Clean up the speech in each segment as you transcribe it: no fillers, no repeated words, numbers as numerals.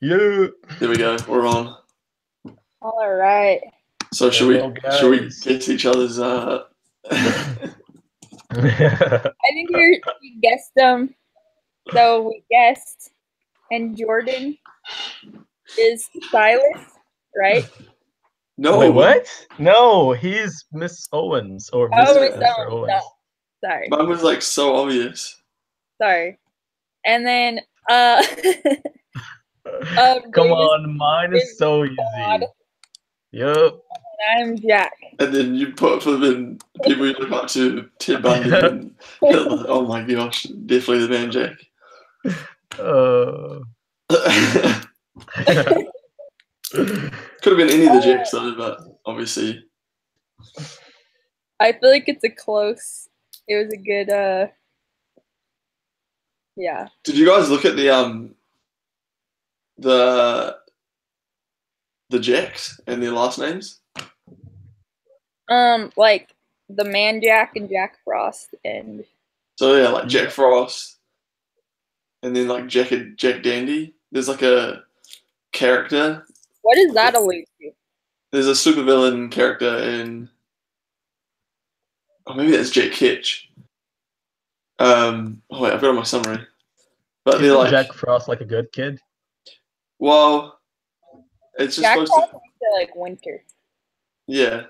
Yeah. There we go. We're on. All right. So Hello, should we guys. guess each other's I think we guessed them. So we guessed, and Jordan is Silas, right? No. Wait, what? No, he's Miss Owens or Oh, Mr. Miss Mr. Owens. Owens. No, sorry, Mine was like so obvious. sorry. And then Come Davis on, mine is so Todd, easy. Yup. and I'm Jack. And then you put flipping people you look up to, Ted Bundy and Hitler. Oh my gosh, definitely the man Jack. Could have been any of the Jacks though, but obviously. I feel like it's a close. It was a good. Yeah. Did you guys look at the Jacks and their last names? Like the man Jack and Jack Frost and. So yeah, like Jack Frost, and then like Jack Dandy. There's like a character. What does that allude to? There's a supervillain character in. Oh, maybe that's Jack Ketch. Oh wait, I've got it on my summary. But they're Isn't like Jack Frost like a good kid? Well, it's just Jack supposed Frost to. is like winter. Yeah,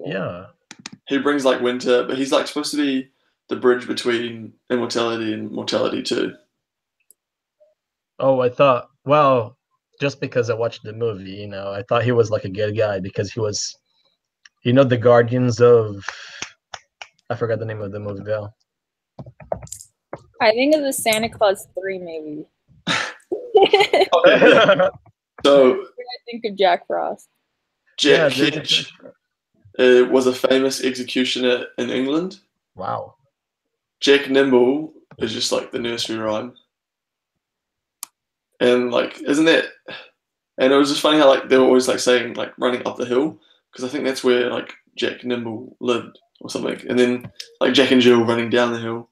Yeah. he brings like winter, but he's like supposed to be the bridge between immortality and mortality too. Oh, I thought, well, just because I watched the movie, you know, I thought he was like a good guy because he was, you know, the Guardians of, I forgot the name of the movie though. I think of the Santa Claus 3 maybe. Okay, yeah. So I think of Jack Frost. Jack Yeah, Ketch was a famous executioner in England. Wow. Jack Nimble is just like the nursery rhyme. And like, isn't that? And it was just funny how like they were always like saying like running up the hill because I think that's where like Jack Nimble lived or something. And then like Jack and Jill running down the hill.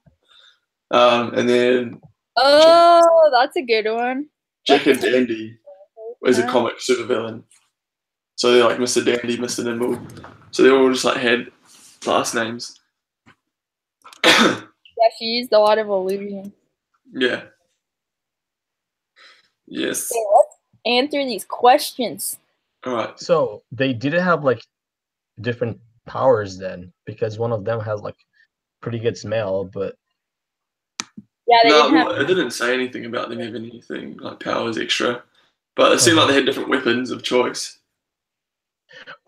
And then Oh, that's a good one. Jack and Dandy was a comic supervillain. So they're like Mr. Dandy, Mr. Nimble. So they all just like had last names. Yeah, she used a lot of illusion. Yeah. Yes. Okay, let's answer these questions. All right. So they didn't have like different powers then because one of them has like pretty good smell, but Yeah, they No, didn't have. it didn't say anything about them having anything like powers extra. But it seemed like they had different weapons of choice.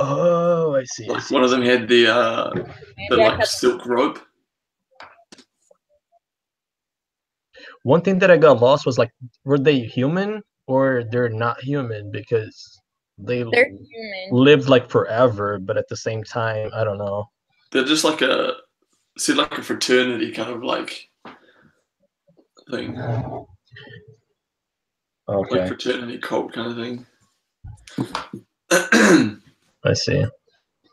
oh, I see. Like one of them had the Jack like had- silk rope. One thing that I got lost was like, were they human or they're not human because They're human. lived like forever, but at the same time, I don't know. They're just like seemed like a fraternity kind of like thing. Okay. Like fraternity cult kind of thing. I see.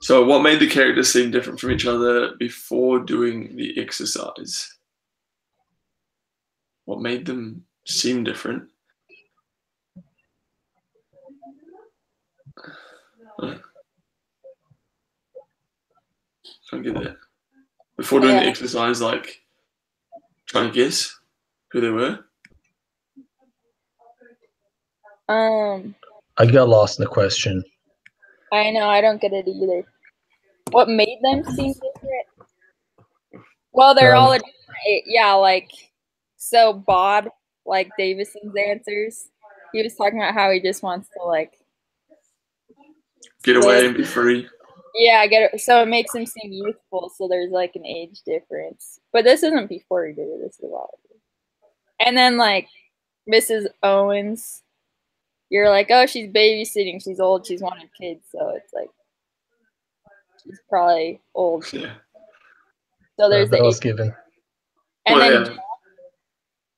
So what made the characters seem different from each other before doing the exercise? What made them seem different? Can't get that. Before doing the exercise, like trying to guess who they were. I got lost in the question. I know, I don't get it either. What made them seem different? Well, they're all a different, yeah, like, so Bob, like Davison's answers, he was talking about how he just wants to, like, get away and be free. Yeah, I get it. So it makes him seem youthful, so there's, like, an age difference. But this isn't before he did it, this is a while ago. And then, like, Mrs. Owens, you're like, oh, she's babysitting, she's old, she's wanted kids, so it's like, she's probably old. Yeah. So there's that the was age. given. And Well, then yeah.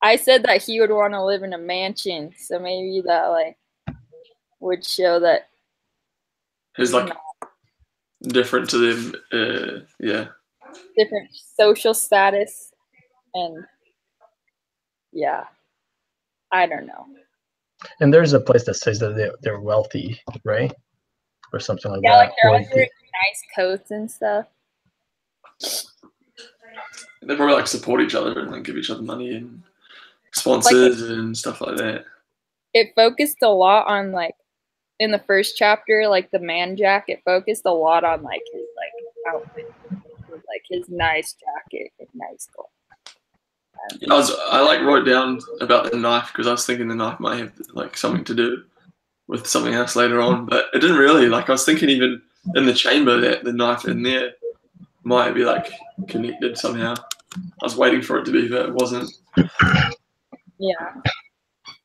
I said that he would want to live in a mansion, so maybe that like would show that He's like different to them. Yeah. different social status, and yeah, I don't know. And there's a place that says that they're wealthy, right? Or something like Yeah, that. like they're Or always wearing nice coats and stuff. They probably like support each other and like give each other money and sponsors and stuff like that. It focused a lot on like in the first chapter, like the man Jack. It focused a lot on like his like outfit, like his nice jacket and nice clothes. I like wrote down about the knife because I was thinking the knife might have like something to do with something else later on, but it didn't really. Like I was thinking even in the chamber that the knife in there might be like connected somehow. I was waiting for it to be, but it wasn't. Yeah,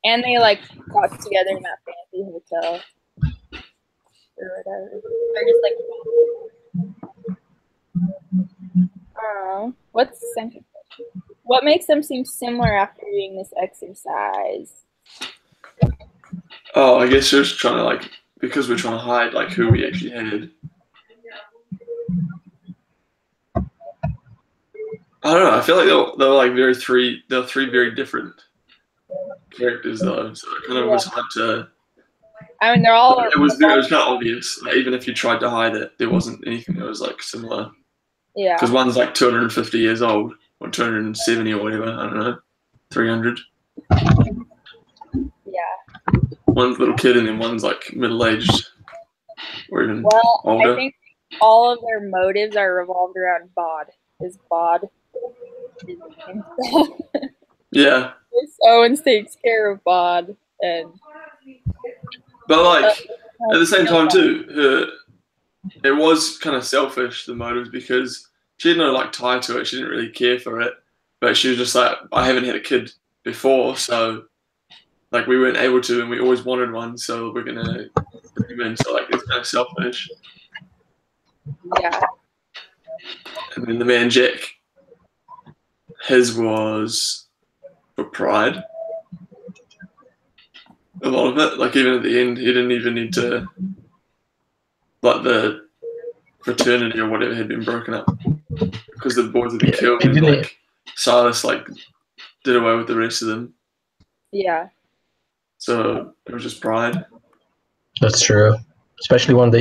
and they like got together in that fancy hotel or whatever. They're just like, oh, what's the second? What makes them seem similar after doing this exercise? Oh, I guess just trying to like because we're trying to hide like who we actually had. I don't know. I feel like they were like they were three very different characters though, so it kind of was hard to. I mean, they're all. It was kind of obvious. Like, even if you tried to hide it, there wasn't anything that was like similar. Yeah. Because one's like 250 years old, or 270 or whatever. I don't know, 300. Yeah. One's a little kid, and then one's like middle aged, or even older. I think all of their motives are revolved around Bod. Is Bod? Yeah. Owens takes care of Bod, and but like at the same time too, it was kind of selfish, the motives, because she had no like tie to it. She didn't really care for it, but she was just like, I haven't had a kid before, so like we weren't able to, and we always wanted one, so we're gonna bring him in. So like it's kind of selfish. Yeah. And then the man Jack, his was for pride. A lot of it, like even at the end, he didn't even need to, like the fraternity or whatever had been broken up because the boys had been killed, and like Silas like did away with the rest of them. Yeah. So it was just pride. That's true, especially when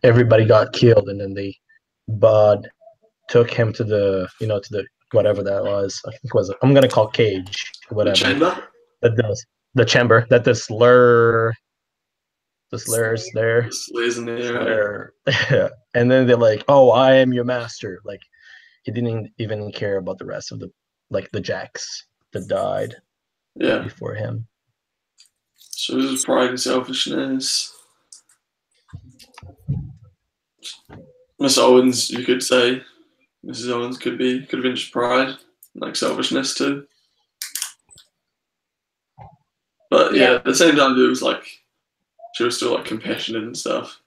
everybody got killed, and then Bud took him to the to the whatever that was. I think it was I'm gonna call cage, whatever. The chamber. The chamber that the slurs there. The slurs in there. And then they're like, "Oh, I am your master." Like he didn't even care about the rest of the Jacks that died. Yeah. Before him. So this is pride and selfishness. Miss Owens, you could say. Mrs. Owens could have been just pride, like selfishness too. But yeah, at the same time, it was like she was still like compassionate and stuff.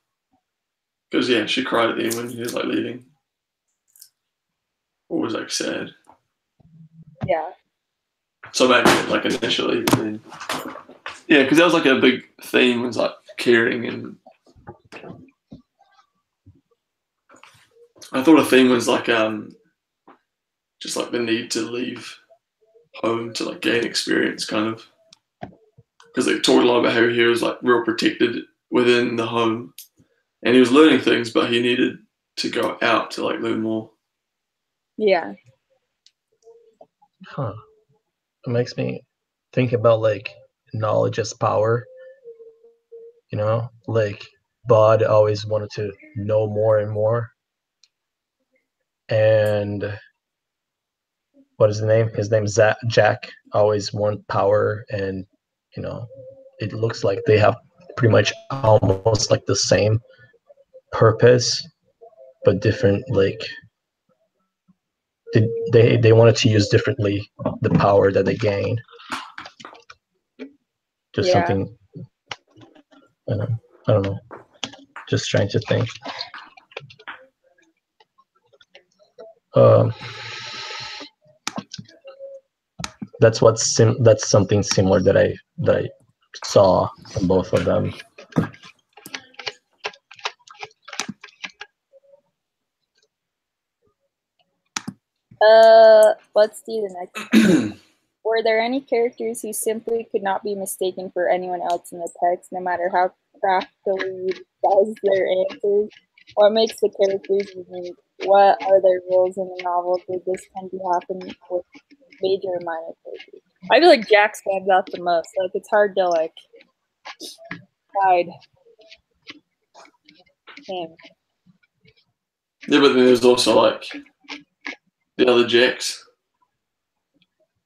Because yeah, she cried at the end when he was like leaving. Or was like sad. Yeah. So maybe like initially, but then yeah, because that was like a big theme, was like caring, and I thought a theme was like just like the need to leave home to like gain experience, kind of, because they talked a lot about how he was like real protected within the home, and he was learning things, but he needed to go out to like learn more. Yeah. Huh. It makes me think about like knowledge as power. Like Bud always wanted to know more and more. And what is the name? His name's Jack. Always want power, and it looks like they have pretty much almost like the same purpose, but different. Like they wanted to use differently the power that they gain. Just something. I don't know. Just trying to think. That's something similar that I saw from both of them. Let's do the next one. Were there any characters who simply could not be mistaken for anyone else in the text, no matter how craftily you disguise their answers? What makes the characters unique? What are their roles in the novel? Did this tend to happen with major or minor characters? I feel like Jack stands out the most. Like, it's hard to, like, hide him. Yeah, but then there's also like the other Jacks.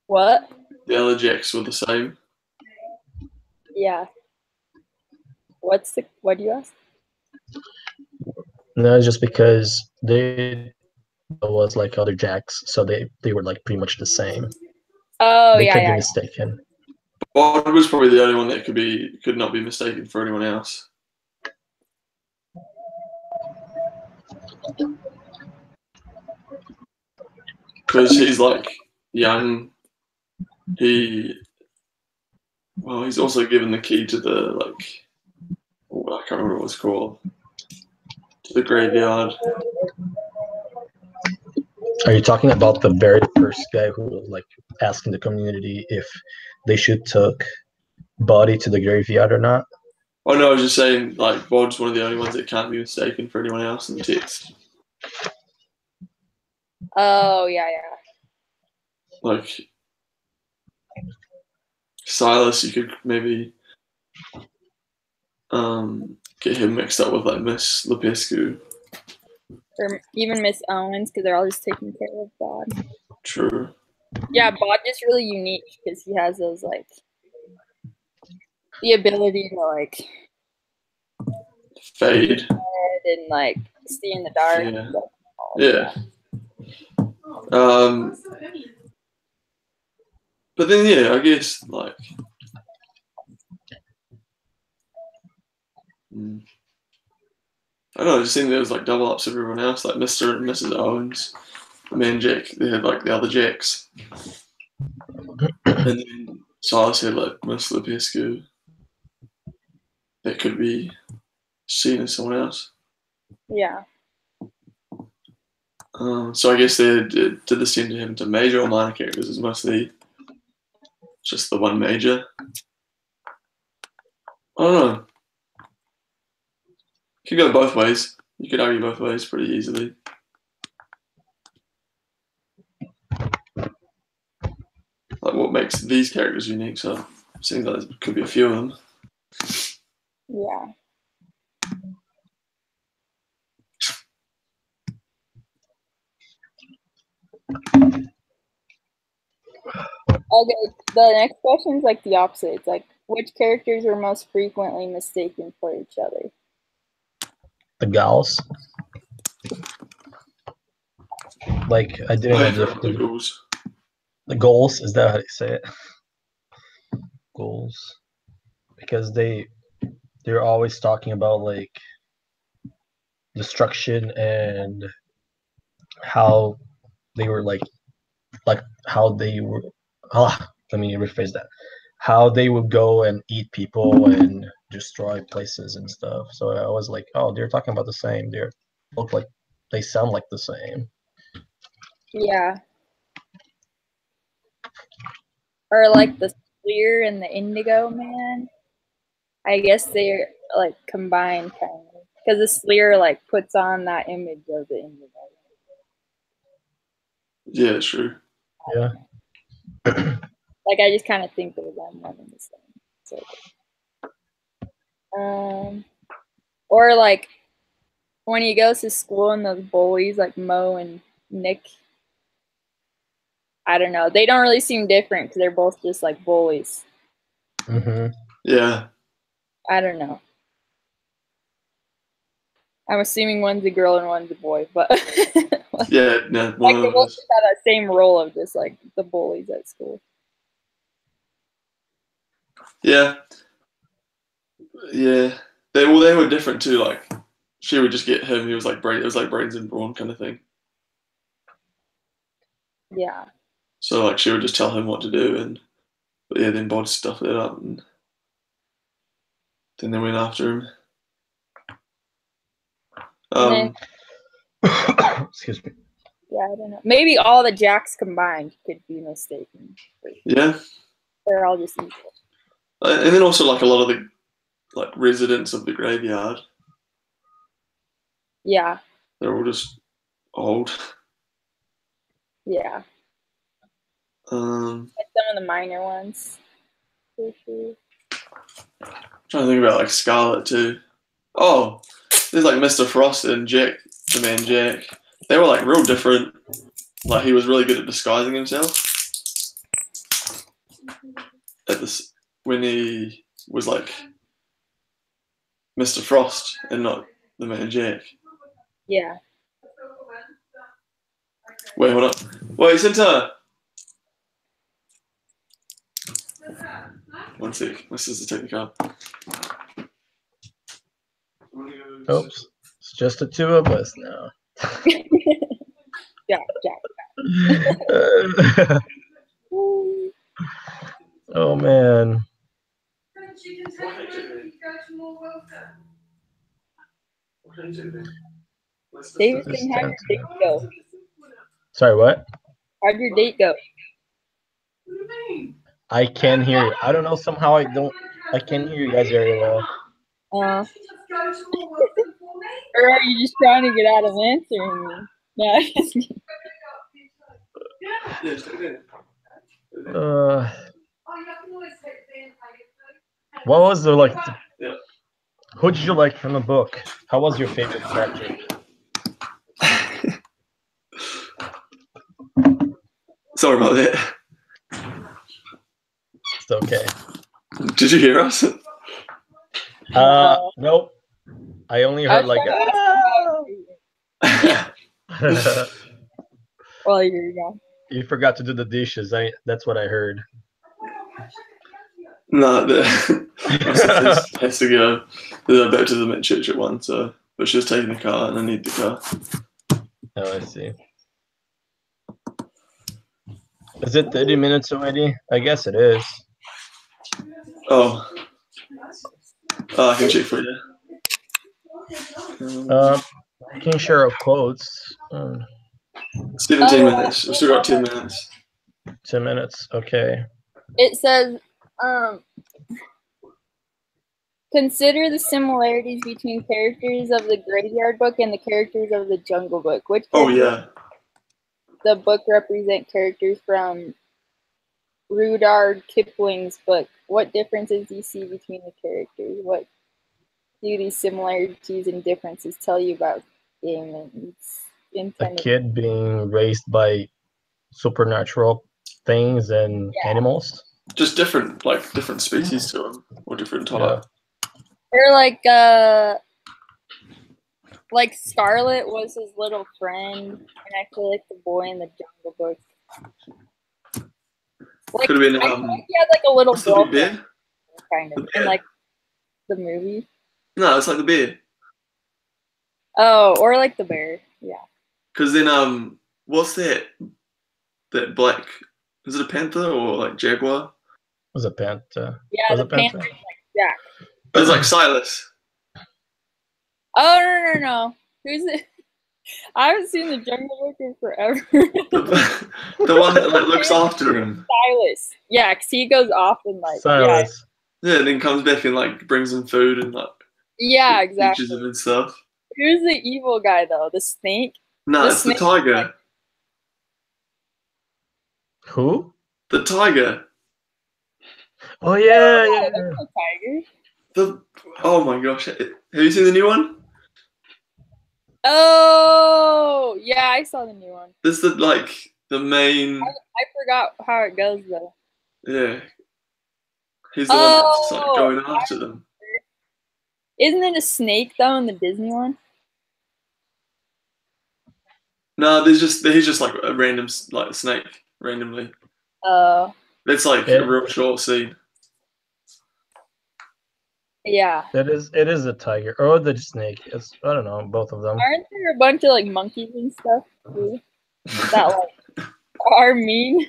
What? The other Jacks were the same. Yeah. What do you ask? No, just because there was like other Jacks, so they were like pretty much the same. Oh, They yeah, could yeah. be mistaken. Bod was probably the only one that could not be mistaken for anyone else. Because he's like young. He's also given the key to the I can't remember what it's called. To the graveyard. Are you talking about the very first guy who was like asking the community if they should took Body to the graveyard or not? Oh no, I was just saying like Bod's one of the only ones that can't be mistaken for anyone else in the text. Oh, yeah, yeah. Like Silas, you could maybe get him mixed up with like Miss Lupescu. Or even Miss Owens, because they're all just taking care of Bod. True. Yeah, Bod is really unique because he has those, like, the ability to, like, Fade. and, like, stay in the dark. Yeah. But then yeah, I guess like I don't know, it just seemed there was like double ups of everyone else, like Mr. and Mrs. Owens, me and Jack, they had like the other Jacks. And then Silas had like Miss Lupescu. That could be seen as someone else. Yeah. So I guess did this tend to happen to major or minor characters? It's mostly just the one major. I don't know. Could go both ways. You could argue both ways pretty easily. Like what makes these characters unique? So it seems like there could be a few of them. Yeah. Okay, the next question is like the opposite. It's like, which characters were most frequently mistaken for each other? The Gauls. Like I didn't know The Ghouls. The goals, is that how you say it? Goals. Because they're always talking about like destruction and how they were like how they were let me rephrase that. How they would go and eat people and destroy places and stuff. So I was like, oh, they're talking about the same. They look like they sound like the same. Yeah. Or like the Sphere and the Indigo Man. I guess they're like combined kind of. Because the Sphere like puts on that image of the Indigo. Yeah, true. Yeah. Like I just kind of think of them one and the same. So, or like when he goes to school and those bullies like Mo and Nick, I don't know. They don't really seem different because they're both just like bullies. Mm-hmm. Yeah. I don't know. I'm assuming one's a girl and one's a boy, but like, Yeah, no, like they both have that same role of just like the bullies at school. Yeah. Yeah. They were different too, like she would just get him, he was like it was like brains and brawn kind of thing. Yeah. So like she would just tell him what to do but yeah, then Bod stuffed it up and then they went after him. Excuse me. Yeah, I don't know. Maybe all the Jacks combined could be mistaken. Yeah. They're all just equal. And then also like a lot of the like residents of the graveyard. Yeah. They're all just old. Yeah. Um, Like some of the minor ones. For sure. I'm trying to think about like Scarlet too. Oh, there's like Mr. Frost and Jack, the man Jack. They were like real different. Like he was really good at disguising himself. At this, when he was like Mr. Frost and not the man Jack. Yeah. Wait, hold up. Wait, Santa. One sec. My sister's taking the car. Oops. It's just the two of us now. Jack. Oh man. Davidson, how'd your date go? Sorry, what? How'd your date go? I can hear you. I don't know, somehow I can hear you guys very well. Or are you just trying to get out of answering me? No, what was the who did you like from the book? How was your favorite character? Sorry about that. It's okay. Did you hear us? Nope. I only heard like well, you're gone. You forgot to do the dishes. That's what I heard. No, my sister has to go back to the mid-church at 1, so but she's taking the car and I need the car. Oh, I see. Is it 30 minutes already? I guess it is. Oh, I can check for you. I can share quotes. 17 minutes. We've still got 10 minutes. 10 minutes. Okay. It says, consider the similarities between characters of the Graveyard Book and the characters of the Jungle Book. Which yeah. The book represent characters from Rudyard Kipling's book. What differences do you see between the characters? What do these similarities and differences tell you about game? A kid being raised by supernatural things and animals. Just different species to them, or different type. Yeah. Or like Scarlet was his little friend, and I feel like the boy in the Jungle Book. Like, could have been. I feel like he had like a little bear, kind of, in like the movie. No, it's like the bear. Oh, or like the bear, yeah. Because then, what's that? That black? Is it a panther or like jaguar? It was a panther. Yeah, the panther is like Jack. It's like Silas. Oh no! Who's it? I haven't seen the Jungle Book in forever. the one that like looks after him. Silas. Yeah, because he goes off and like Silas. Yeah, and then comes back and like brings him food and like. Yeah, exactly. Teaches him and stuff. Who's the evil guy though? The snake? No, it's the tiger. Who? The tiger. Oh yeah, yeah. That's a tiger. Oh my gosh! Have you seen the new one? Oh yeah, I saw the new one. This is the main. I forgot how it goes though. Yeah, he's the one that's like going after them. Isn't it a snake though in the Disney one? No, he's just like a random snake randomly. Oh. It's like a real short scene. Yeah. It is a tiger or the snake. I don't know, both of them. Aren't there a bunch of like monkeys and stuff too? That like are mean.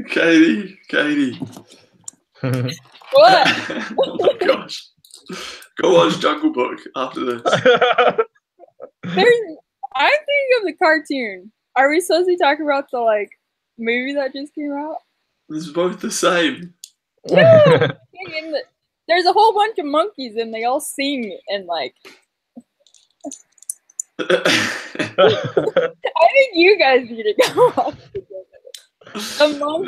Katie. What? Oh my gosh. Go watch Jungle Book after this. I'm thinking of the cartoon. Are we supposed to be talking about the like movie that just came out? It's both the same. No, there's a whole bunch of monkeys and they all sing and like. I think you guys need to go watch it. No,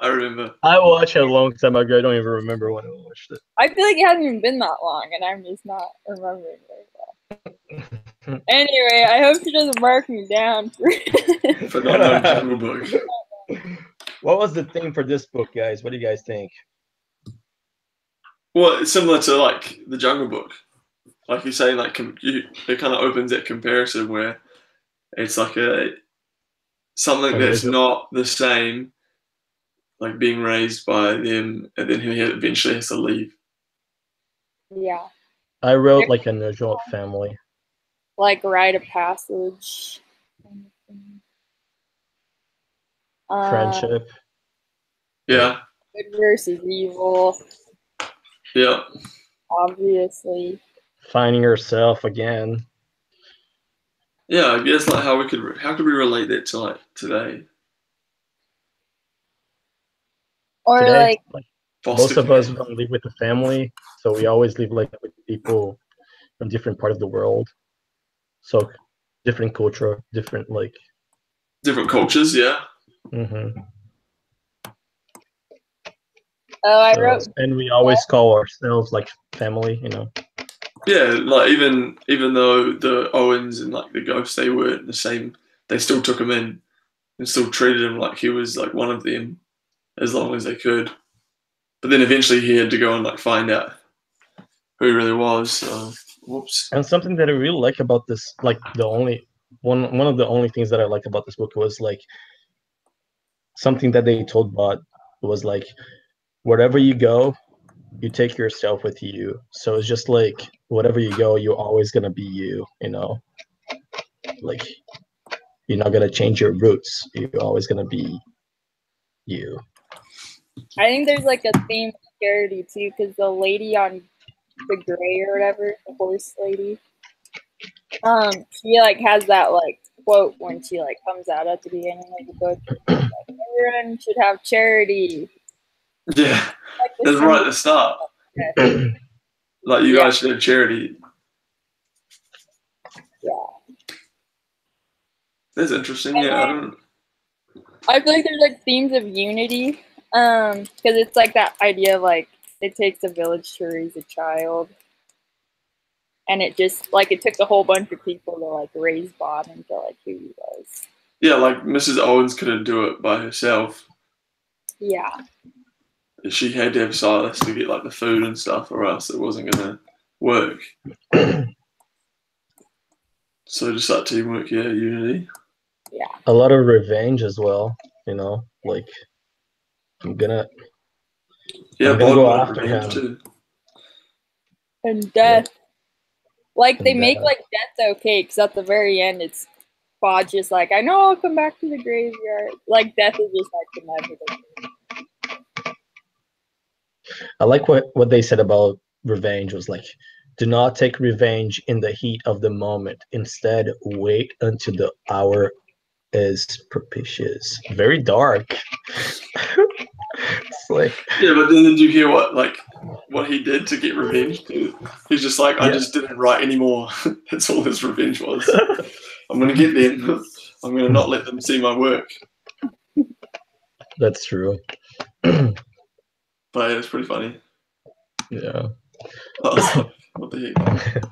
I remember. I watched it a long time ago. I don't even remember when I watched it. I feel like it hasn't even been that long, and I'm just not remembering very well. Anyway, I hope she doesn't mark me down for not knowing Jungle Book. What was the theme for this book, guys? What do you guys think? Well, it's similar to like the Jungle Book. Like you say, like it kind of opens that comparison where it's like something that's not the same, like being raised by them, and then he eventually has to leave. Yeah. I wrote like an unusual family. Like rite of passage. Friendship. Yeah. Good versus evil. Yeah. Obviously. Finding yourself again. Yeah, I guess like how could we relate that to like today? Or today, like most of us don't live with the family, so we always live like with people from different part of the world. So different culture, different cultures, yeah. Mm-hmm. Oh, I wrote. And we always call ourselves like family, you know. Yeah, like even though the Owens and like the Ghosts, they weren't the same, they still took him in and still treated him like he was like one of them as long as they could. But then eventually he had to go and like find out who he really was. So, whoops. And something that I really like about this, like the only one of the only things that I like about this book was like something that they told Bot was like, wherever you go, you take yourself with you. So it's just like wherever you go, you're always gonna be you, you know. Like you're not gonna change your roots. You're always gonna be you. I think there's like a theme of charity too, because the lady on the gray or whatever, the horse lady, she like has that like quote when she like comes out at the beginning of the book. Like, everyone should have charity. Yeah, like that's right at the start. Like you guys should have charity. Yeah, that's interesting. Yeah, I feel like there's like themes of unity, because it's like that idea of like it takes a village to raise a child, and it just like it took a whole bunch of people to like raise Bob into like who he was. Yeah, like Mrs. Owens couldn't do it by herself. Yeah. She had to have Silas to get like the food and stuff, or else it wasn't gonna work. So just that teamwork, yeah, unity. Yeah. A lot of revenge as well, you know, like I'm gonna go after him. Too. And death. Yeah. Like they make like death okay, because at the very end it's Bod just like, I know I'll come back to the graveyard. Like death is just like inevitable. I like what they said about revenge was like, do not take revenge in the heat of the moment. Instead, wait until the hour is propitious. Very dark. It's like, yeah, but then did you hear what he did to get revenge? He's just like, I just didn't write anymore. That's all his revenge was. I'm gonna get them. I'm gonna not let them see my work. That's true. But it's pretty funny. Yeah. What the heck?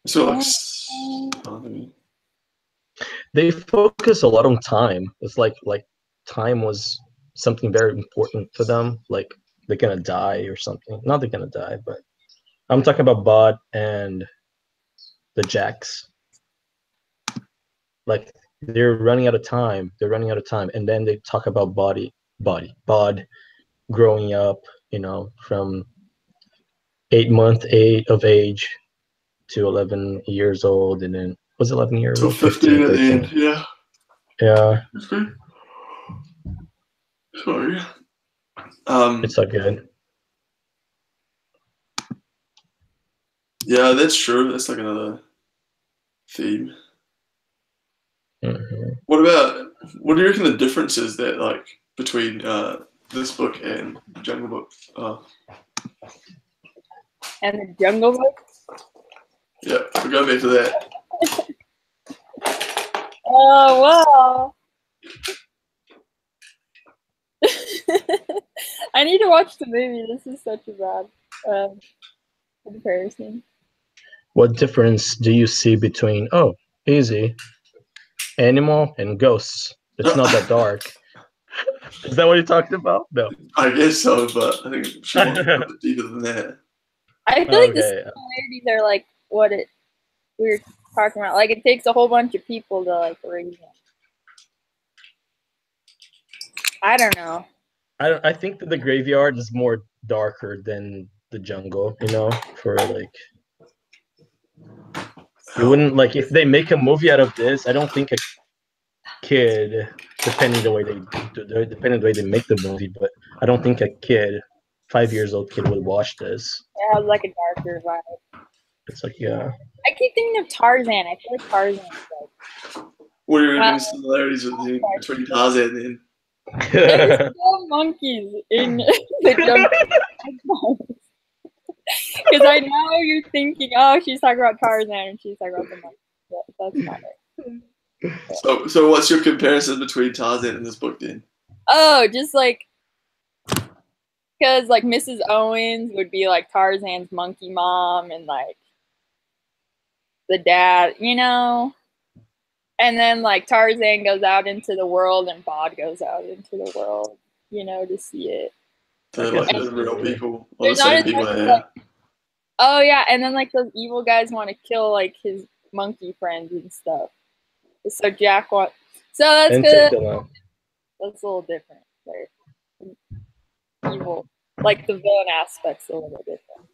So like, they focus a lot on time. It's like time was something very important for them. Like they're gonna die or something. Not they're gonna die, but I'm talking about Bod and the Jacks. Like they're running out of time. And then they talk about Bod growing up, you know, from 8 months of age to 11 years old, and then was 11 years old? 15 at the end, yeah. Yeah. Sorry. It's so good. Yeah, that's true. That's like another theme. Mm-hmm. What do you reckon the difference is that like between this book and Jungle Book? And the Jungle Book. Yeah, we'll go back to that. Oh wow. I need to watch the movie. This is such a bad comparison. What difference do you see between easy animal and ghosts? It's not that dark. Is that what you're talking about? No. I guess so, but I think she wants a bit deeper than that. I feel like the similarities are like what we were talking about. Like it takes a whole bunch of people to like raise him. I don't know. I think that the graveyard is more darker than the jungle, you know, for like you wouldn't like if they make a movie out of this, I don't think a kid, depending the way they make the movie, but I don't think a kid, 5 years old kid would watch this. It has like a darker vibe. It's like, yeah. I keep thinking of Tarzan. I feel like Tarzan is like what are your similarities between Tarzan then? There's still monkeys in the jungle. Because I know you're thinking, oh, she's talking about Tarzan and she's talking about the monkeys. That's not it. So what's your comparison between Tarzan and this book then? Oh, just like because like Mrs. Owens would be like Tarzan's monkey mom and like the dad, you know. And then like Tarzan goes out into the world and Bod goes out into the world, you know, to see it. So like the real people, or the There's not same as people. much, like, oh yeah, and then like those evil guys want to kill like his monkey friends and stuff. So Jack wants. So that's good. That's a little different. There. Evil, like the villain aspect's a little different.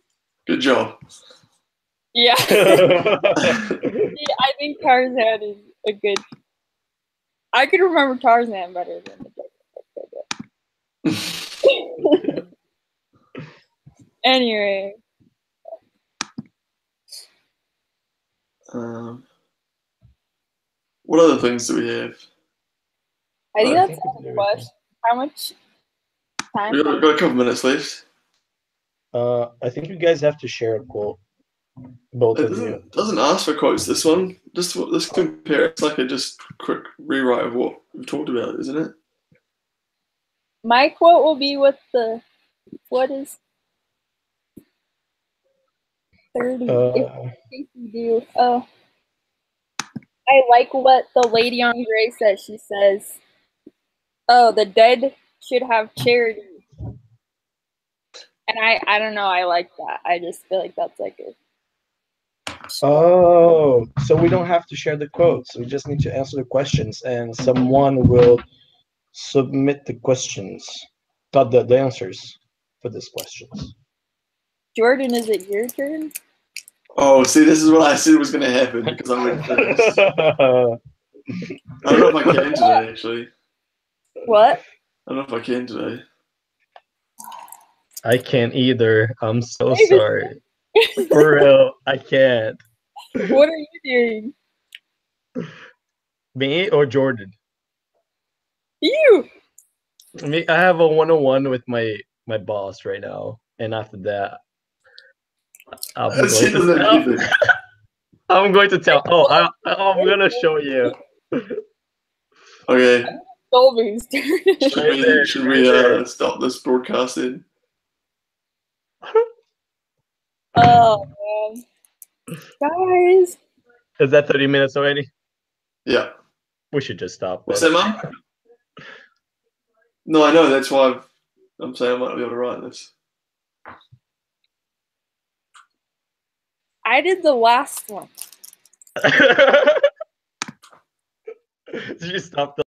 Good job. Yeah. I think Tarzan is a good. I could remember Tarzan better than the Jungle. Anyway. What other things do we have? I think that's all the question. How much time? We've got a couple minutes left. I think you guys have to share a quote. Both of you. Doesn't ask for quotes, this one. Let's compare. It's like a just quick rewrite of what we've talked about, isn't it? My quote will be with the what is 30. If you do. Oh. I like what the lady on Gray says. She says, oh, the dead should have charity. And I don't know, I like that. I just feel like that's like a Oh, so we don't have to share the quotes. We just need to answer the questions, and someone will submit the questions, not the answers for these questions. Jordan, is it your turn? Oh, see, this is what I said was going to happen because I went first. I don't know if I can today, actually. What? I don't know if I can today. I can't either. I'm so sorry. For real, I can't. What are you doing? Me or Jordan? You. Me. I have a one-on-one with my boss right now, and after that, I'm going to tell. Oh, I'm gonna show you. Okay. Should we stop this broadcasting? Oh man, guys. Is that 30 minutes already? Yeah. We should just stop. What's that, Mum? No, I know. That's why I'm saying I might not be able to write this. I did the last one. Did you stop the